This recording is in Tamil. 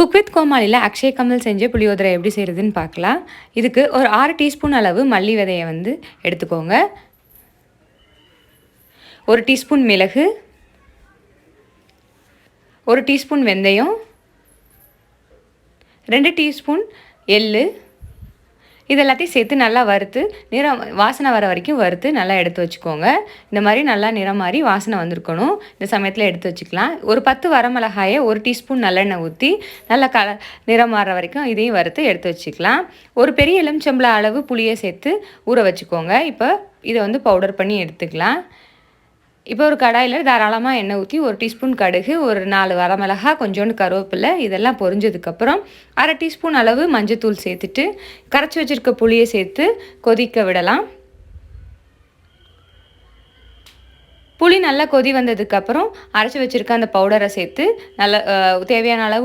குக் வித் கோமாளியில் அக்ஷய் கமல் செஞ்ச புளியோதரை எப்படி செய்கிறதுன்னு பார்க்கலாம். இதுக்கு ஒரு 6 டீஸ்பூன் அளவு மல்லி விதையை எடுத்துக்கோங்க. 1 டீஸ்பூன் மிளகு, 1 டீஸ்பூன் வெந்தயம், 2 டீஸ்பூன் எள்ளு, இது எல்லாத்தையும் சேர்த்து நல்லா வறுத்து வாசனை வர வரைக்கும் வறுத்து நல்லா எடுத்து வச்சுக்கோங்க. இந்த மாதிரி நல்லா நிறம் மாறி வாசனை வந்திருக்கணும். இந்த சமயத்தில் எடுத்து வச்சுக்கலாம். ஒரு 10 வரமிளகாயை 1 டீஸ்பூன் நல்லெண்ணெய் ஊற்றி நல்லா நிறம் மாற வரைக்கும் இதையும் வறுத்து எடுத்து வச்சுக்கலாம். ஒரு பெரிய எலுமிச்சம்பழம் அளவு புளியை சேர்த்து ஊற வச்சுக்கோங்க. இப்போ இதை பவுடர் பண்ணி எடுத்துக்கலாம். இப்போ ஒரு கடாயில் தாராளமாக எண்ணெய் ஊற்றி 1 டீஸ்பூன் கடுகு, ஒரு 4 வரமிளகாய், கொஞ்சோண்டு கருவேப்பிலை இதெல்லாம் பொரிஞ்சதுக்கப்புறம் 1/2 டீஸ்பூன் அளவு மஞ்சத்தூள் சேர்த்துட்டு கரைச்சி வச்சுருக்க புளியை சேர்த்து கொதிக்க விடலாம். புளி நல்லா கொதி வந்ததுக்கப்புறம் அரைச்சி வச்சுருக்க அந்த பவுடரை சேர்த்து நல்லா தேவையான அளவு